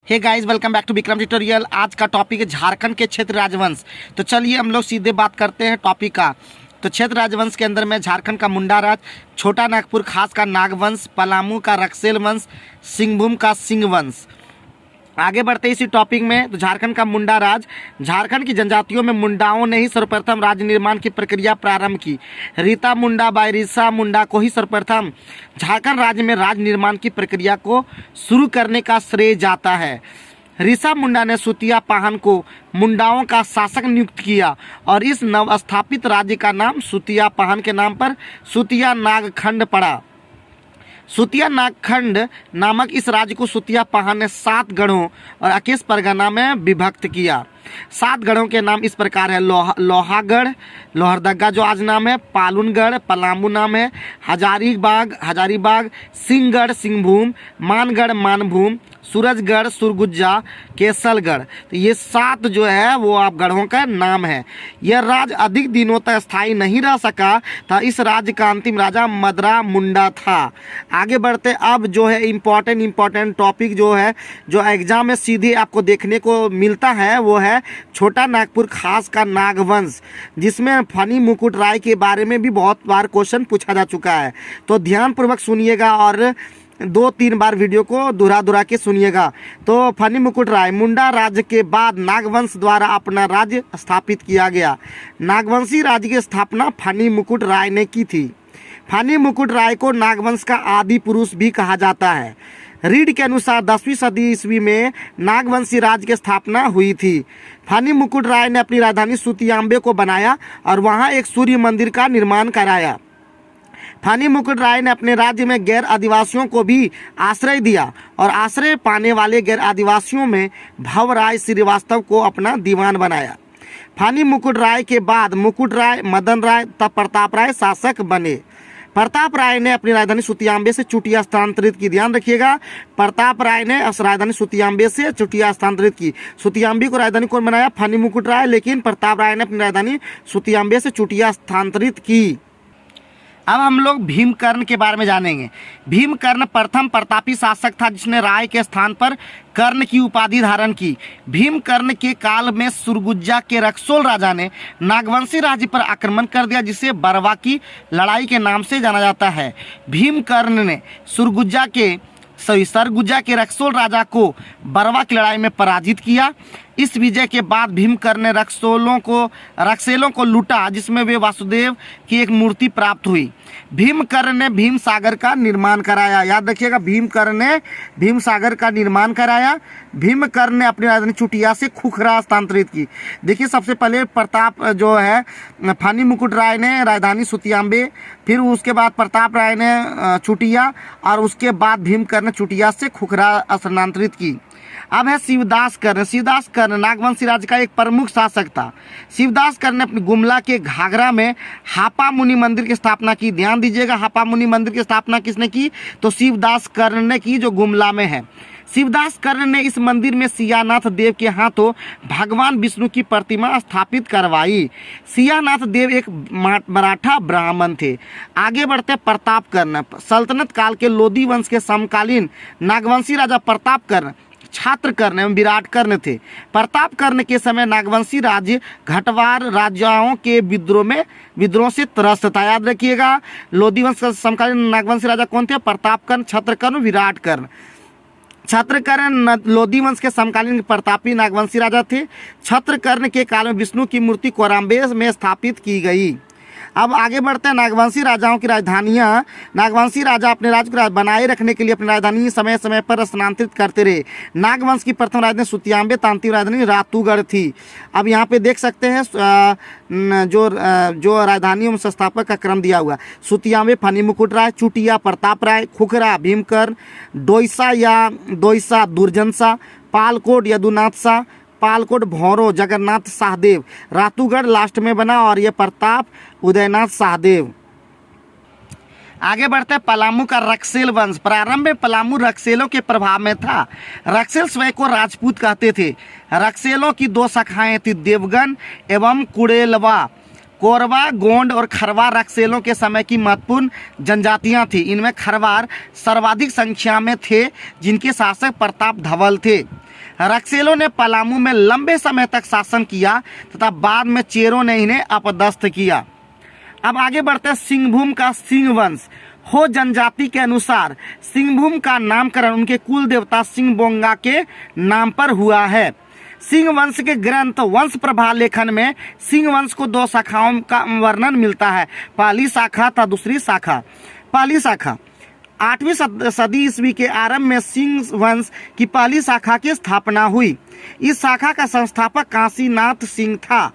Hey guys, welcome back to Vikram tutorial. आज का topic है झारखंड के क्षेत्र राजवंश। तो चलिए हम लोग सीधे बात करते हैं टॉपिक का। तो क्षेत्र राजवंश के अंदर में झारखंड का मुंडा राज, छोटा नागपुर खास का नागवंश, पलामू का रक्सेल वंश, सिंहभूम का सिंह वंश। आगे बढ़ते इसी टॉपिक में। तो झारखंड का मुंडा राज, झारखंड की जनजातियों में मुंडाओं ने ही सर्वप्रथम राज्य निर्माण की प्रक्रिया प्रारंभ की। रीता मुंडा बाई रीसा मुंडा को ही सर्वप्रथम झारखंड राज्य में राज्य निर्माण की प्रक्रिया को शुरू करने का श्रेय जाता है। रीसा मुंडा ने सुतिया पाहन को मुंडाओं का शासक नियुक्त किया और इस नवस्थापित राज्य का नाम सुतिया पाहन के नाम पर सुतिया नागखंड पड़ा। सुतिया नागखंड नामक इस राज्य को सुतिया पाहन ने 7 गढ़ों और अकेश परगना में विभक्त किया। 7 गढ़ों के नाम इस प्रकार है। लोहागढ़, लोहरदगा जो आज नाम है, पालुनगढ़, पलामू नाम है, हजारीबाग, सिंहगढ़, सिंहभूम, मानगढ़, मानभूम, सूरजगढ़, सुरगुज्जा, केसलगढ़। तो ये 7 जो है वो आप गढ़ों का नाम है। यह राज्य अधिक दिनों तक स्थायी नहीं रह सका था। इस राज्य का अंतिम राजा मदरा मुंडा था। आगे बढ़ते अब जो है इम्पोर्टेंट टॉपिक जो है, जो एग्जाम में सीधे आपको देखने को मिलता है, वो है छोटा नागपुर खास का नागवंश, जिसमें फनी मुकुट राय के बारे में भी बहुत बार क्वेश्चन पूछा जा चुका है। तो ध्यानपूर्वक सुनिएगा और 2-3 बार वीडियो को दोहरा के सुनिएगा। तो फनी मुकुट राय, मुंडा राज्य के बाद नागवंश द्वारा अपना राज्य स्थापित किया गया। नागवंशी राज्य की स्थापना फनी मुकुट राय ने की थी। फनी मुकुट राय को नागवंश का आदि पुरुष भी कहा जाता है। रीड के अनुसार 10वीं सदी ईस्वी में नागवंशी राज्य की स्थापना हुई थी। फनी मुकुट राय ने अपनी राजधानी सुतियांबे को बनाया और वहां एक सूर्य मंदिर का निर्माण कराया। फनी मुकुट राय ने अपने राज्य में गैर आदिवासियों को भी आश्रय दिया और आश्रय पाने वाले गैर आदिवासियों में भवराय श्रीवास्तव को अपना दीवान बनाया। फनी मुकुट राय के बाद मुकुट राय, मदन राय, तब प्रताप राय शासक बने। प्रताप राय ने अपनी राजधानी सुतियांबे से चुटिया स्थानांतरित की। ध्यान रखिएगा, प्रताप राय ने राजधानी सुतियांबे से चुटिया स्थानांतरित की। सुतियांबे को राजधानी कौन बनाया? फनी मुकुट राय, लेकिन प्रताप राय ने अपनी राजधानी सुतियांबे से चुटिया स्थानांतरित की। अब हम लोग भीमकर्ण के बारे में जानेंगे। भीमकर्ण प्रथम प्रतापी शासक था जिसने राय के स्थान पर कर्ण की उपाधि धारण की। भीमकर्ण के काल में सुरगुज्जा के रक्सोल राजा ने नागवंशी राज्य पर आक्रमण कर दिया, जिसे बरवा की लड़ाई के नाम से जाना जाता है। भीमकर्ण ने सरगुज्जा के रक्सोल राजा को बरवा की लड़ाई में पराजित किया। इस विजय के बाद भीमकर्ण ने रक्सेलों को लूटा, जिसमें वे वासुदेव की एक मूर्ति प्राप्त हुई। भीमकर्ण ने भीम सागर का निर्माण कराया। याद रखिएगा, भीमकर्ण ने भीम सागर का निर्माण कराया। भीमकर्ण ने अपनी राजधानी चुटिया से खुखरा स्थानांतरित की। देखिए, सबसे पहले प्रताप जो है फनी मुकुट राय ने राजधानी सुतियांबे, फिर उसके बाद प्रताप राय ने चुटिया, और उसके बाद भीमकर्ण ने चुटिया से खुखरा स्थानांतरित की। अब है शिवदास कर्ण। शिवदास कर्ण नागवंशी राज्य का एक प्रमुख शासक था। शिवदास कर्ण ने अपनी गुमला के घाघरा में हापा मुनि मंदिर की स्थापना की। ध्यान दीजिएगा, हापा मुनि मंदिर की स्थापना किसने की? तो शिवदास कर्ण ने की, जो गुमला में है। शिवदास कर्ण ने इस मंदिर में सियानाथ देव के हाथों भगवान विष्णु की प्रतिमा स्थापित करवाई। सियानाथ देव एक मराठा ब्राह्मण थे। आगे बढ़ते प्रताप कर्ण। सल्तनत काल के लोधी वंश के समकालीन नागवंशी राजा प्रताप कर्ण छात्र कर्ण एवं विराट कर्ण थे। प्रताप कर्ण के समय नागवंशी राज्य घटवार राजाओं के विद्रोह से त्रस्त था। याद रखिएगा, लोधी वंश का समकालीन नागवंशी राजा कौन थे? प्रताप कर्ण, छत्र कर्ण, विराट कर्ण। छत्र कर्ण लोधी वंश के समकालीन प्रतापी नागवंशी राजा थे। छत्र कर्ण के काल में विष्णु की मूर्ति कोराम्बे में स्थापित की गई। अब आगे बढ़ते हैं नागवंशी राजाओं की राजधानियाँ। नागवंशी राजा अपने राज्य को बनाए रखने के लिए अपनी राजधानी समय समय पर स्थानांतरित करते रहे। नागवंश की प्रथम राजधानी सुतियांबे, अंतिम राजधानी रातूगढ़ थी। अब यहाँ पे देख सकते हैं जो राजधानियों संस्थापक का क्रम दिया हुआ। सुतियांबे फनी मुकुट राय, चुटिया प्रताप राय, खुखरा भीमकर्ण, दोईसा दुर्जन शाह, पालकोट यदुनाथ शाह, पालकोट भौरो जगन्नाथ शाहदेव, रातूगढ़ लास्ट में बना और ये प्रताप उदयनाथ शाहदेव। आगे बढ़ते हैं पलामू का रक्सेल वंश। प्रारंभ में पलामू रक्सेलों के प्रभाव में था। रक्सेल स्वयं को राजपूत कहते थे। रक्सेलों की 2 शाखाएं थी, देवगन एवं कुड़ेलवा। कोरवा, गोंड और खरवार रक्सेलों के समय की महत्वपूर्ण जनजातियां थी। इनमें खरवार सर्वाधिक संख्या में थे, जिनके शासक प्रताप धवल थे। रक्सेलों ने पलामू में लंबे समय तक शासन किया तथा बाद में चेरों ने इन्हें अपदस्थ किया। अब आगे बढ़ते हैं सिंहभूम का सिंह वंश। हो जनजाति के अनुसार सिंहभूम का नामकरण उनके कुल देवता सिंहबोंगा के नाम पर हुआ है। सिंह वंश के ग्रंथ वंश प्रभा लेखन में सिंह वंश को 2 शाखाओं का वर्णन मिलता है, पहली शाखा तथा दूसरी शाखा। पहली शाखा 8वीं सदी ईस्वी के आरंभ में सिंह वंश की पहली शाखा की स्थापना हुई। इस शाखा का संस्थापक काशीनाथ सिंह था।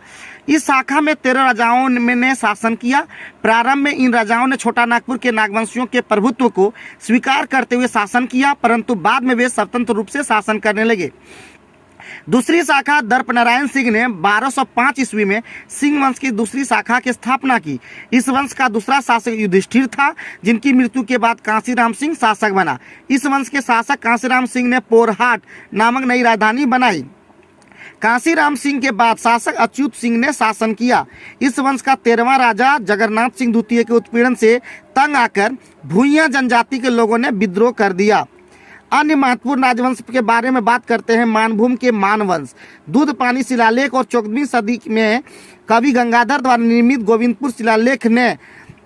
इस शाखा में 13 राजाओं ने शासन किया। प्रारंभ में इन राजाओं ने छोटा नागपुर के नागवंशियों के प्रभुत्व को स्वीकार करते हुए शासन किया, परंतु बाद में वे स्वतंत्र रूप से शासन करने लगे। दूसरी शाखा दर्प नारायण सिंह ने 1205 ईस्वी में सिंह वंश की दूसरी शाखा की स्थापना की। इस वंश का दूसरा शासक युधिष्ठिर था, जिनकी मृत्यु के बाद कांसीराम सिंह शासक बना। इस वंश के शासक कांसीराम सिंह ने पोरहाट नामक नई राजधानी बनाई। कांसीराम सिंह के बाद शासक अच्युत सिंह ने शासन किया। इस वंश का 13वां राजा जगन्नाथ सिंह द्वितीय के उत्पीड़न से तंग आकर भूइयां जनजाति के लोगों ने विद्रोह कर दिया। अन्य महत्वपूर्ण राजवंश के बारे में बात करते हैं। मानभूम के मानवंश। दूध पानी शिलालेख और 14वीं सदी में कवि गंगाधर द्वारा निर्मित गोविंदपुर शिलालेख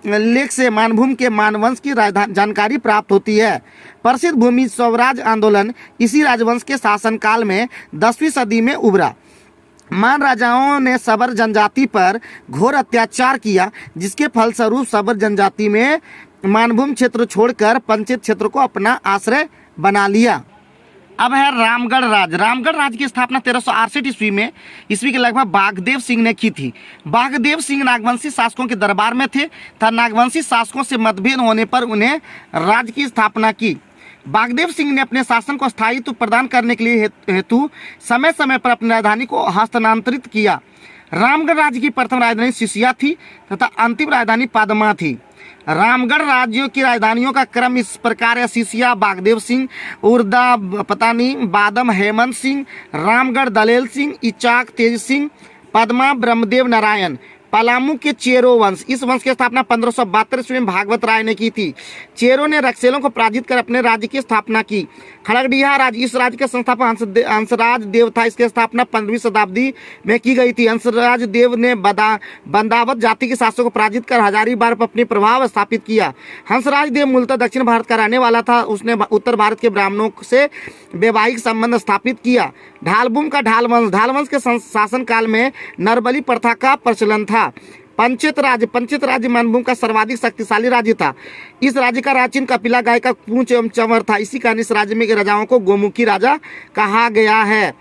लेख से मानभूम के मानवंश की जानकारी प्राप्त होती है। प्रसिद्ध भूमि स्वराज आंदोलन इसी राजवंश के शासनकाल में 10वीं सदी में उभरा। मान राजाओं ने सबर जनजाति पर घोर अत्याचार किया, जिसके फलस्वरूप सबर जनजाति में मानभूम क्षेत्र छोड़कर पंचित क्षेत्र को अपना आश्रय बना लिया। अब है रामगढ़ राज। रामगढ़ राज की स्थापना 1368 ईस्वी के लगभग बागदेव सिंह ने की थी। बागदेव सिंह नागवंशी शासकों के दरबार में थे तथा नागवंशी शासकों से मतभेद होने पर उन्हें राज्य की स्थापना की। बागदेव सिंह ने अपने शासन को स्थायित्व प्रदान करने के लिए हेतु समय समय पर अपनी राजधानी को हस्तांतरित किया। रामगढ़ राज्य की प्रथम राजधानी सिसिया थी तथा अंतिम राजधानी पादमा थी। रामगढ़ राज्यों की राजधानियों का क्रम इस प्रकार है: सिसिया बागदेव सिंह, उर्दा पतानी बादम हेमंत सिंह, रामगढ़ दलेल सिंह, इचाक तेज सिंह, पद्मा ब्रह्मदेव नारायण। पलामू के चेरो वंश। इस वंश की स्थापना 1572 ईस्वी में भागवत राय ने की थी। चेरो ने रक्सेलों को पराजित कर अपने राज्य की स्थापना की। खड़गडिहा राज्य। इस राज्य का संस्थापक हंसराज देव था। इसकी स्थापना 15वीं शताब्दी में की गई थी। हंसराज देव ने बंदावत जाति के शासकों को पराजित कर हजारीबाग पर अपने प्रभाव स्थापित किया। हंसराज देव मूलतः दक्षिण भारत का रहने वाला था। उसने उत्तर भारत के ब्राह्मणों से वैवाहिक संबंध स्थापित किया। ढालभूम का ढाल वंश। ढाल वंश के शासन काल में नरबली प्रथा का प्रचलन था। पंचित राज्य मानभूम का सर्वाधिक शक्तिशाली राज्य था। इस राज्य का राचिन कपिला गाय का पूंछ एवं चंवर था। इसी कारण इस राज्य में राजाओं को गोमुखी राजा कहा गया है।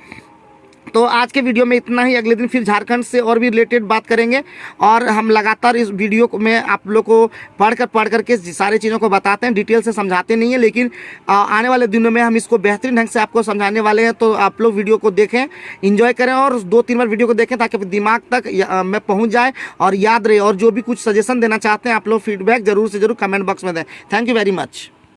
तो आज के वीडियो में इतना ही। अगले दिन फिर झारखंड से और भी रिलेटेड बात करेंगे और हम लगातार इस वीडियो में आप लोग को पढ़ करके सारी चीज़ों को बताते हैं। डिटेल से समझाते नहीं है, लेकिन आने वाले दिनों में हम इसको बेहतरीन ढंग से आपको समझाने वाले हैं। तो आप लोग वीडियो को देखें, एंजॉय करें और 2-3 बार वीडियो को देखें ताकि दिमाग तक में पहुँच जाए और याद रहे। और जो भी कुछ सजेशन देना चाहते हैं आप लोग फीडबैक जरूर से जरूर कमेंट बॉक्स में दें। Thank you very much.